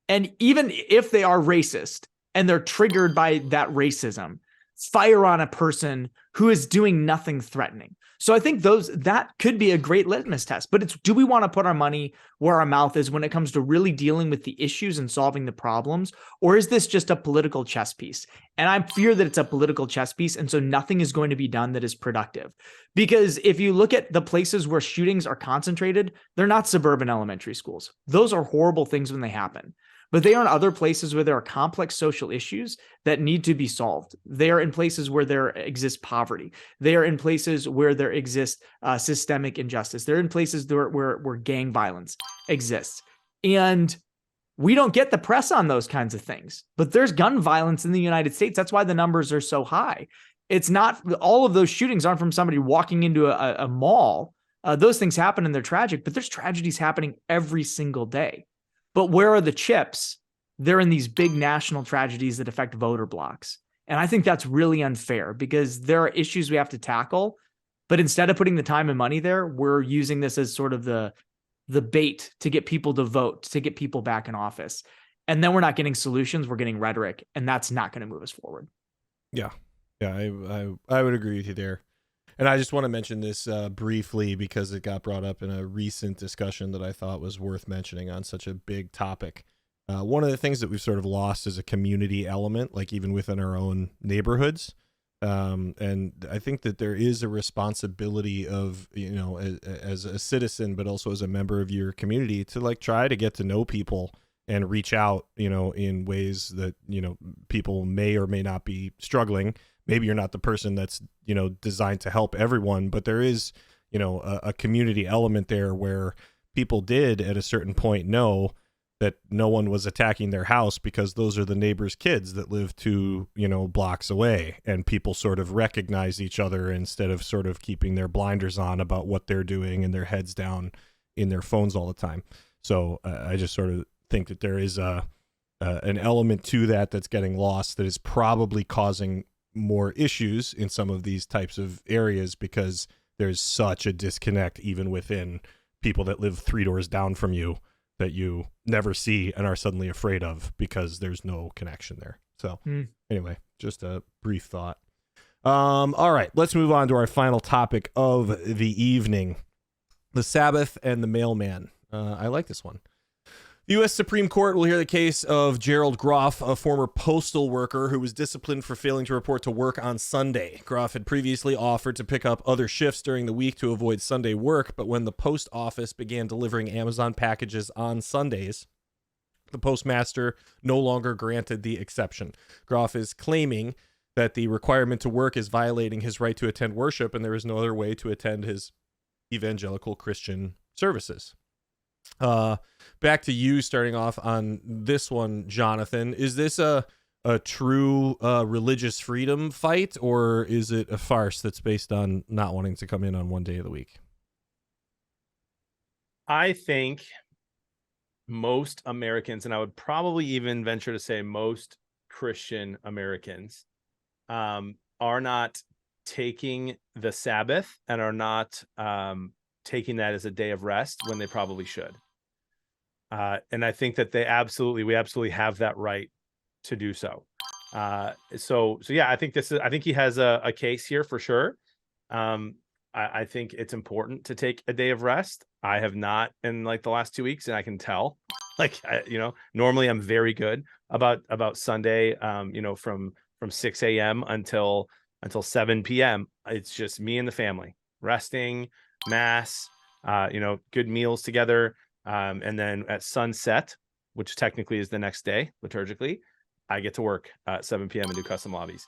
And even if they are racist and they're triggered by that racism, fire on a person who is doing nothing threatening. So I think that could be a great litmus test. But it's, do we want to put our money where our mouth is when it comes to really dealing with the issues and solving the problems? Or is this just a political chess piece? And I fear that it's a political chess piece. And so nothing is going to be done that is productive. Because if you look at the places where shootings are concentrated, they're not suburban elementary schools. Those are horrible things when they happen. But they are in other places where there are complex social issues that need to be solved. They are in places where there exists poverty. They are in places where there exists systemic injustice. They're in places where gang violence exists. And we don't get the press on those kinds of things. But there's gun violence in the United States. That's why the numbers are so high. It's not, all of those shootings aren't from somebody walking into a mall. Those things happen and they're tragic, but there's tragedies happening every single day. But where are the chips? They're in these big national tragedies that affect voter blocks. And I think that's really unfair, because there are issues we have to tackle. But instead of putting the time and money there, we're using this as sort of the bait to get people to vote, to get people back in office. And then we're not getting solutions, we're getting rhetoric. And that's not going to move us forward. Yeah. Yeah, I would agree with you there. And I just want to mention this briefly because it got brought up in a recent discussion that I thought was worth mentioning on such a big topic. One of the things that we've sort of lost is a community element, like even within our own neighborhoods. And I think that there is a responsibility of, you know, as a citizen, but also as a member of your community, to like try to get to know people and reach out, you know, in ways that, you know, people may or may not be struggling. Maybe you're not the person that's, you know, designed to help everyone, but there is, you know, a community element there where people did at a certain point know that no one was attacking their house because those are the neighbors' kids that live 2, you know, blocks away, and people sort of recognize each other instead of sort of keeping their blinders on about what they're doing and their heads down in their phones all the time. So I just sort of think that there is an element to that that's getting lost, that is probably causing more issues in some of these types of areas, because there's such a disconnect even within people that live 3 doors down from you that you never see and are suddenly afraid of because there's no connection there. So anyway, just a brief thought. All right, let's move on to our final topic of the evening, the Sabbath and the Mailman. I like this one. The U.S. Supreme Court will hear the case of Gerald Groff, a former postal worker who was disciplined for failing to report to work on Sunday. Groff had previously offered to pick up other shifts during the week to avoid Sunday work, but when the post office began delivering Amazon packages on Sundays, the postmaster no longer granted the exception. Groff is claiming that the requirement to work is violating his right to attend worship, and there is no other way to attend his evangelical Christian services. Back to you, starting off on this one, Jonathan. Is this a a true religious freedom fight, or is it a farce that's based on not wanting to come in on one day of the week? I think most Americans, and I would probably even venture to say most Christian Americans, are not taking the Sabbath and are not taking that as a day of rest when they probably should. And I think that we absolutely have that right to do so. So yeah, I think he has a case here for sure. I think it's important to take a day of rest. I have not in like the last 2 weeks, and I can tell. Normally I'm very good about Sunday. From 6 a.m. until 7 p.m. It's just me and the family resting, mass, good meals together, and then at sunset, which technically is the next day liturgically, I get to work at 7 p.m. and do custom lobbies.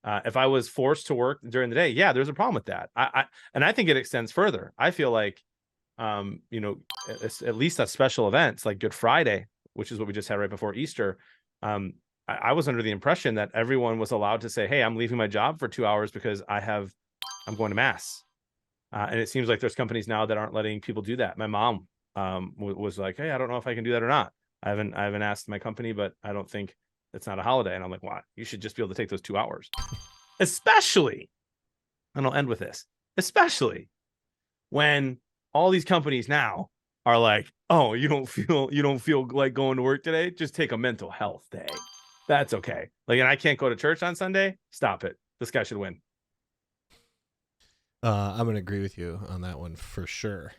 If I was forced to work during the day, yeah, there's a problem with that. I think it extends further. I feel like, at least at special events like Good Friday, which is what we just had right before Easter. I was under the impression that everyone was allowed to say, hey, I'm leaving my job for 2 hours because I'm going to mass. And it seems like there's companies now that aren't letting people do that. My mom was like, hey, I don't know if I can do that or not. I haven't asked my company, but I don't think it's not a holiday. And I'm like, why? You should just be able to take those 2 hours. Especially, and I'll end with this, especially when all these companies now are like, oh, you don't feel like going to work today? Just take a mental health day. That's okay. Like, and I can't go to church on Sunday? Stop it. This guy should win. I'm going to agree with you on that one for sure.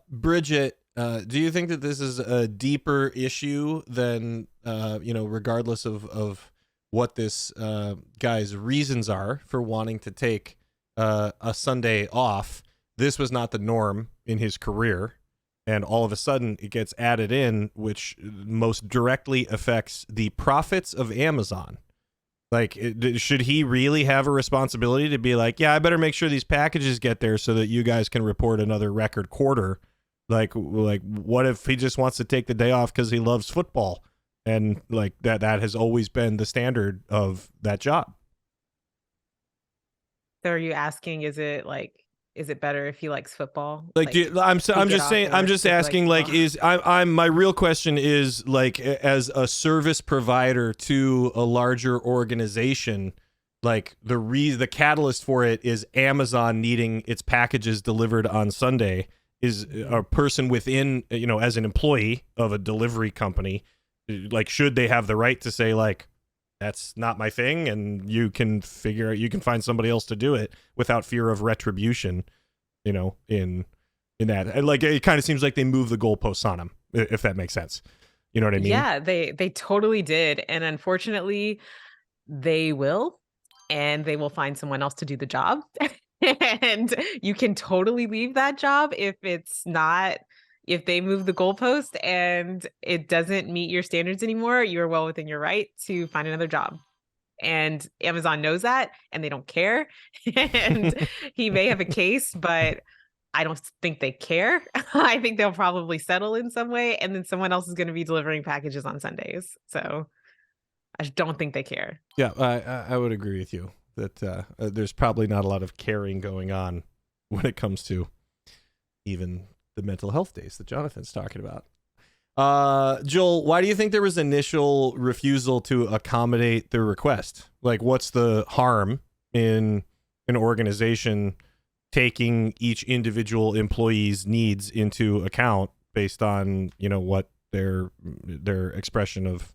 Bridget, do you think that this is a deeper issue than, regardless of what this guy's reasons are for wanting to take a Sunday off? This was not the norm in his career, and all of a sudden it gets added in, which most directly affects the profits of Amazon. Like, should he really have a responsibility to be like, yeah, I better make sure these packages get there so that you guys can report another record quarter? Like what if he just wants to take the day off because he loves football, and like that has always been the standard of that job? So are you asking, is it better if he likes football? Like, I'm just asking, like, my real question is, like, as a service provider to a larger organization, like the catalyst for it is Amazon needing its packages delivered on Sunday. Is a person within, as an employee of a delivery company, like, should they have the right to say, like, that's not my thing, and you can find somebody else to do it without fear of retribution, in that? And, like, it kind of seems like they move the goalposts on him, if that makes sense. You know what I mean? Yeah, they totally did. And unfortunately, they will find someone else to do the job. And you can totally leave that job if they move the goalpost and it doesn't meet your standards anymore. You're well within your right to find another job. And Amazon knows that, and they don't care. And he may have a case, but I don't think they care. I think they'll probably settle in some way, and then someone else is going to be delivering packages on Sundays. So I don't think they care. Yeah, I would agree with you that there's probably not a lot of caring going on when it comes to even the mental health days that Jonathan's talking about. Joel, why do you think there was initial refusal to accommodate the request? Like, what's the harm in an organization taking each individual employee's needs into account based on, what their expression of,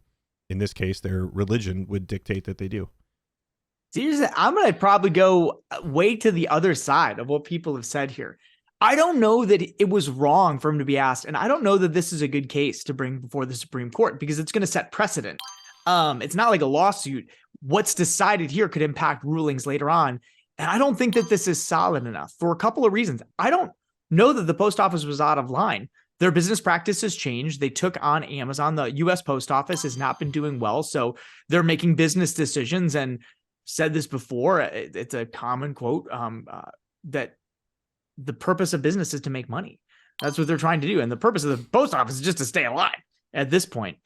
in this case, their religion would dictate that they do? Seriously, I'm going to probably go way to the other side of what people have said here. I don't know that it was wrong for him to be asked, and I don't know that this is a good case to bring before the Supreme Court because it's going to set precedent. It's not like a lawsuit. What's decided here could impact rulings later on, and I don't think that this is solid enough for a couple of reasons. I don't know that the post office was out of line. Their business practices changed. They took on Amazon. The U.S. Post Office has not been doing well, so they're making business decisions. And said this before, it's a common quote that the purpose of business is to make money. That's what they're trying to do. And the purpose of the post office is just to stay alive at this point.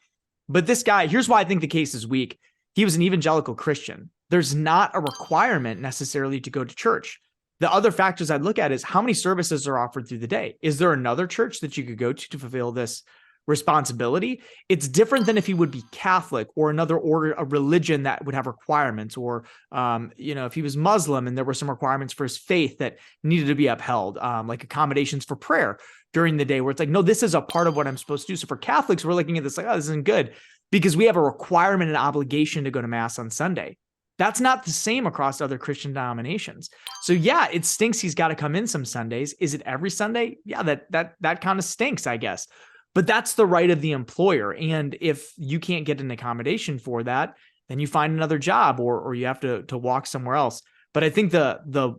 But this guy, here's why I think the case is weak. he was an evangelical Christian. There's not a requirement necessarily to go to church. The other factors I'd look at is how many services are offered through the day. Is there another church that you could go to fulfill this responsibility? It's different than if he would be Catholic or another order, a religion that would have requirements, or if he was Muslim and there were some requirements for his faith that needed to be upheld, like accommodations for prayer during the day, where it's like, no, this is a part of what I'm supposed to do. So for Catholics, we're looking at this like, oh, this isn't good because we have a requirement and obligation to go to mass on Sunday. That's not the same across other Christian denominations. So yeah, it stinks he's got to come in some Sundays. Is it every Sunday? Yeah, that kind of stinks, I guess. But that's the right of the employer. And if you can't get an accommodation for that, then you find another job or you have to walk somewhere else. But I think the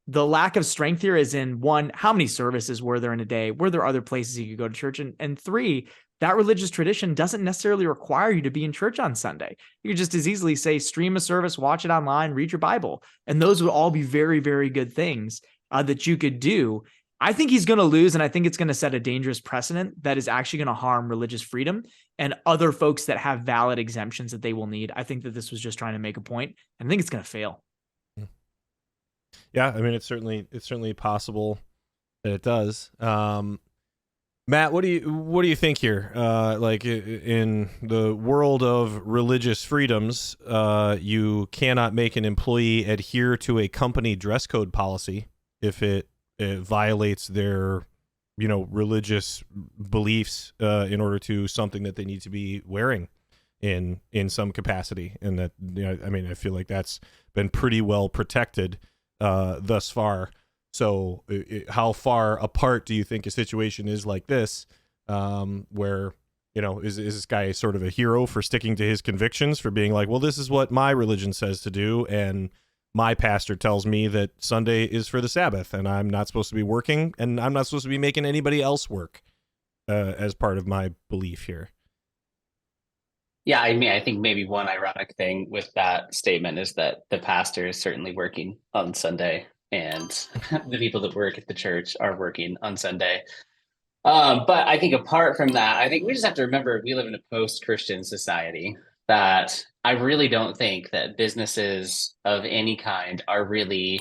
lack of strength here is in, one, how many services were there in a day? Were there other places you could go to church? And three, that religious tradition doesn't necessarily require you to be in church on Sunday. You could just as easily say, stream a service, watch it online, read your Bible. And those would all be very, very good things that you could do. I think he's going to lose, and I think it's going to set a dangerous precedent that is actually going to harm religious freedom and other folks that have valid exemptions that they will need. I think that this was just trying to make a point, and I think it's going to fail. Yeah, I mean, it's certainly possible that it does. Matt, what do you think here? Like in the world of religious freedoms, you cannot make an employee adhere to a company dress code policy if it violates their, religious beliefs in order to something that they need to be wearing in some capacity. And that, I feel like that's been pretty well protected thus far. So how far apart do you think a situation is like this, where, is this guy sort of a hero for sticking to his convictions, for being like, well, this is what my religion says to do, and my pastor tells me that Sunday is for the Sabbath, and I'm not supposed to be working, and I'm not supposed to be making anybody else work as part of my belief here? Yeah, I think maybe one ironic thing with that statement is that the pastor is certainly working on Sunday, and the people that work at the church are working on Sunday. But I think apart from that, I think we just have to remember we live in a post-Christian society, that I really don't think that businesses of any kind are really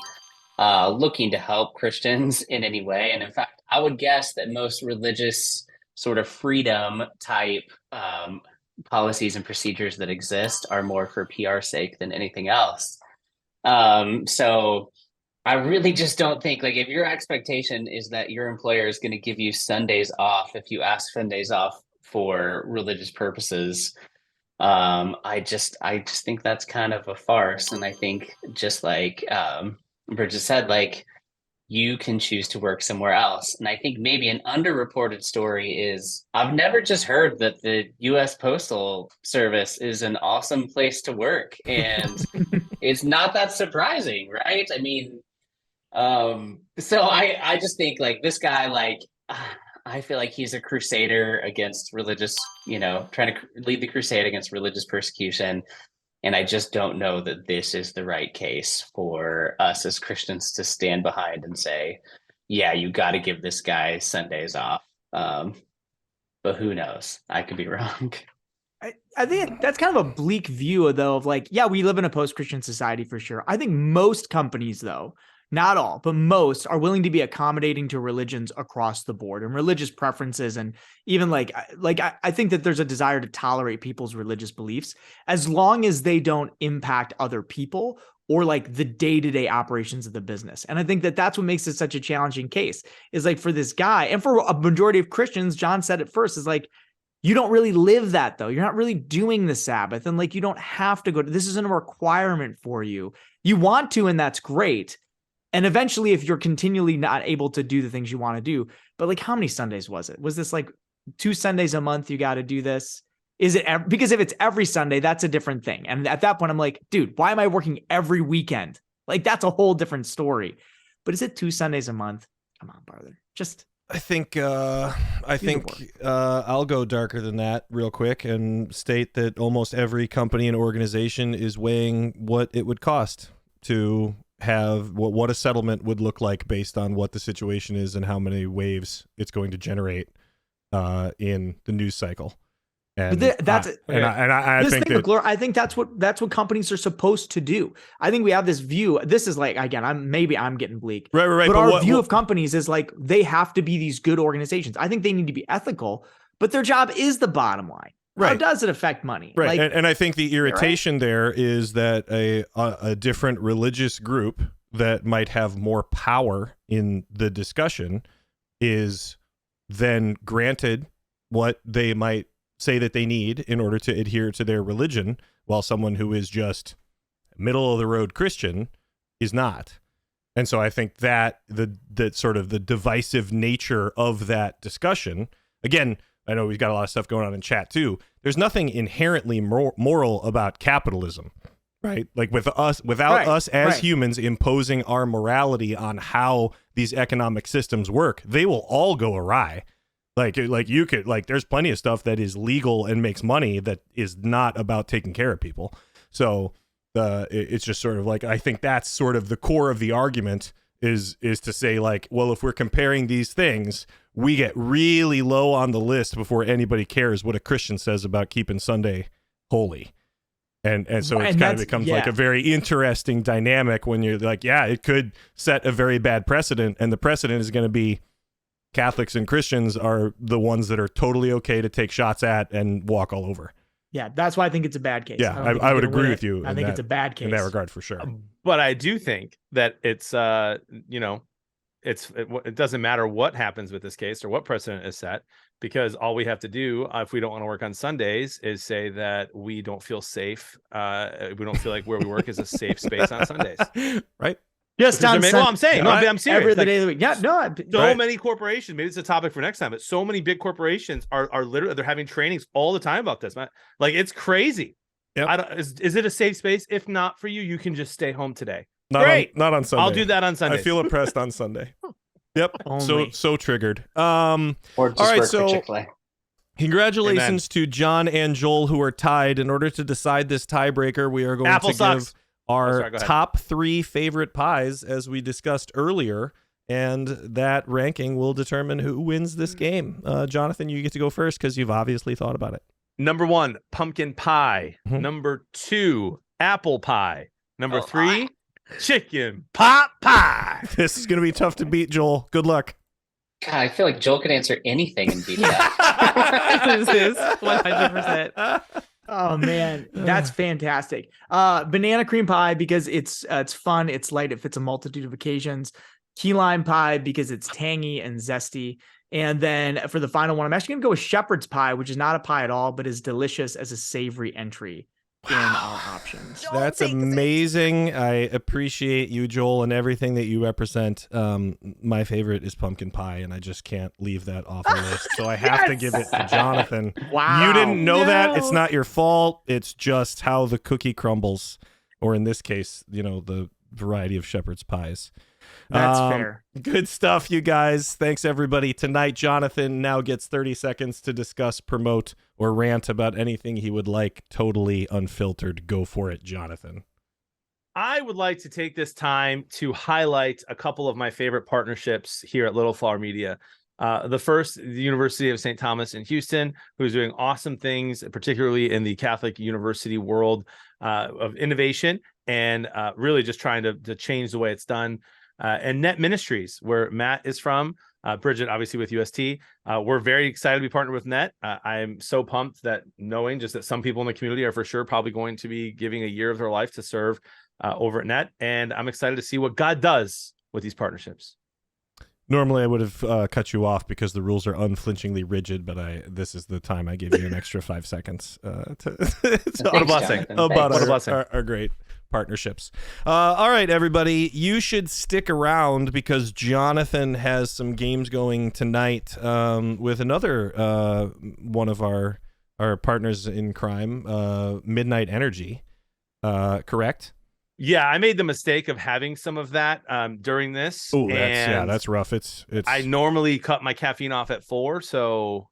looking to help Christians in any way. And in fact, I would guess that most religious sort of freedom type policies and procedures that exist are more for PR sake than anything else. So I really just don't think, like, if your expectation is that your employer is going to give you Sundays off if you ask Sundays off for religious purposes, I just think that's kind of a farce. And I think, just like Bridget said, like, you can choose to work somewhere else. And I think maybe an underreported story is, I've never just heard that the U.S. Postal Service is an awesome place to work. And it's not that surprising, right? I mean, so I just think, like, this guy, like, I feel like he's a crusader against religious, trying to lead the crusade against religious persecution. And I just don't know that this is the right case for us as Christians to stand behind and say, yeah, you got to give this guy Sundays off. But who knows? I could be wrong. I think that's kind of a bleak view, though, of like, yeah, we live in a post-Christian society for sure. I think most companies, though, not all, but most, are willing to be accommodating to religions across the board and religious preferences. And even I think that there's a desire to tolerate people's religious beliefs as long as they don't impact other people or like the day-to-day operations of the business. And I think that that's what makes it such a challenging case, is like, for this guy and for a majority of Christians, John said it first, is like, you don't really live that, though. You're not really doing the Sabbath, and like, you don't have to go to, this isn't a requirement for you. You want to, and that's great. And eventually, if you're continually not able to do the things you want to do, but like, how many Sundays was it? Was this like 2 Sundays a month you got to do this? Is it because if it's every Sunday, that's a different thing. And at that point, I'm like, dude, why am I working every weekend? Like, that's a whole different story. But is it 2 Sundays a month? Come on, brother. I think I'll go darker than that real quick and state that almost every company and organization is weighing what it would cost to have what a settlement would look like based on what the situation is and how many waves it's going to generate in the news cycle. And that's I think that McClure, I think that's what companies are supposed to do. I think we have this view. This is like, again, I'm getting bleak. Right. But our view of companies is like they have to be these good organizations. I think they need to be ethical, but their job is the bottom line. Right. How does it affect money? Right. Like, and I think the irritation there is that a different religious group that might have more power in the discussion is then granted what they might say that they need in order to adhere to their religion, while someone who is just middle of the road Christian is not. And so I think that the sort of the divisive nature of that discussion, again, I know we've got a lot of stuff going on in chat too. There's nothing inherently moral about capitalism, right? Like without us as humans imposing our morality on how these economic systems work, they will all go awry. Like you could, like, there's plenty of stuff that is legal and makes money that is not about taking care of people. So it's just sort of like, I think that's sort of the core of the argument is to say, like, well, if we're comparing these things, we get really low on the list before anybody cares what a Christian says about keeping Sunday holy. And so it kind of becomes like a very interesting dynamic when you're like, yeah, it could set a very bad precedent, and the precedent is going to be Catholics and Christians are the ones that are totally okay to take shots at and walk all over. Yeah, that's why I think it's a bad case. Yeah, I would agree with you. I think it's a bad case in that regard for sure. But I do think that it's it doesn't matter what happens with this case or what precedent is set, because all we have to do if we don't want to work on Sundays is say that we don't feel safe. We don't feel like where we work is a safe space on Sundays, right? Just on Sunday. Well, I'm saying, I'm serious. Every day of the week. Yeah, no. So many corporations, maybe it's a topic for next time, but so many big corporations are literally, they're having trainings all the time about this, man. Like, it's crazy. Yep. Is it a safe space? If not for you, you can just stay home today. Not on Sunday. I'll do that on Sunday. I feel oppressed on Sunday. Yep. Only. So triggered. Or just all right, work for Chick-fil-A. Congratulations to John and Joel, who are tied. In order to decide this tiebreaker, we are going to give our top 3 favorite pies, as we discussed earlier, and that ranking will determine who wins this game. Jonathan, you get to go first because you've obviously thought about it. Number 1, pumpkin pie. Mm-hmm. Number 2, apple pie. Number 3, chicken pot pie. This is going to be tough to beat, Joel. Good luck. God, I feel like Joel could answer anything and beat that. This is 100%. Oh man, that's fantastic. Banana cream pie because it's fun, it's light, it fits a multitude of occasions. Key lime pie because it's tangy and zesty. And then for the final one, I'm actually gonna go with shepherd's pie, which is not a pie at all, but is delicious as a savory entry in our options. That's amazing. I appreciate you, Joel, and everything that you represent. My favorite is pumpkin pie, and I just can't leave that off the list. So I have to give it to Jonathan. Wow. You didn't know that. It's not your fault. It's just how the cookie crumbles, or in this case, the variety of shepherd's pies. That's fair. Good stuff, you guys. Thanks, everybody. Tonight, Jonathan now gets 30 seconds to discuss, promote, or rant about anything he would like. Totally unfiltered. Go for it, Jonathan. I would like to take this time to highlight a couple of my favorite partnerships here at Little Flower Media. The first, the University of St. Thomas in Houston, who's doing awesome things, particularly in the Catholic university world of innovation and really just trying to change the way it's done. And NET Ministries, where Matt is from, Bridget, obviously with UST. We're very excited to be partnered with NET. I'm so pumped that knowing just that some people in the community are for sure probably going to be giving a year of their life to serve over at NET. And I'm excited to see what God does with these partnerships. Normally, I would have cut you off because the rules are unflinchingly rigid, but this is the time I give you an extra 5 seconds. What a blessing. About our great partnerships. All right, everybody, you should stick around because Jonathan has some games going tonight with another one of our partners in crime, Midnight Energy. Correct? Yeah, I made the mistake of having some of that during this. Oh, that's rough. It's. I normally cut my caffeine off at 4, so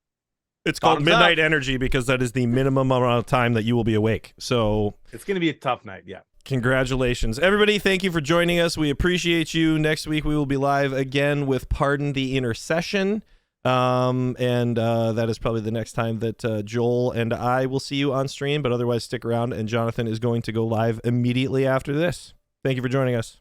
it's called Midnight Energy because that is the minimum amount of time that you will be awake. So it's going to be a tough night. Yeah. Congratulations, everybody. Thank you for joining us. We appreciate you. Next week we will be live again with Pardon the Intercession. And that is probably the next time that Joel and I will see you on stream, but otherwise stick around, and Jonathan is going to go live immediately after this. Thank you for joining us.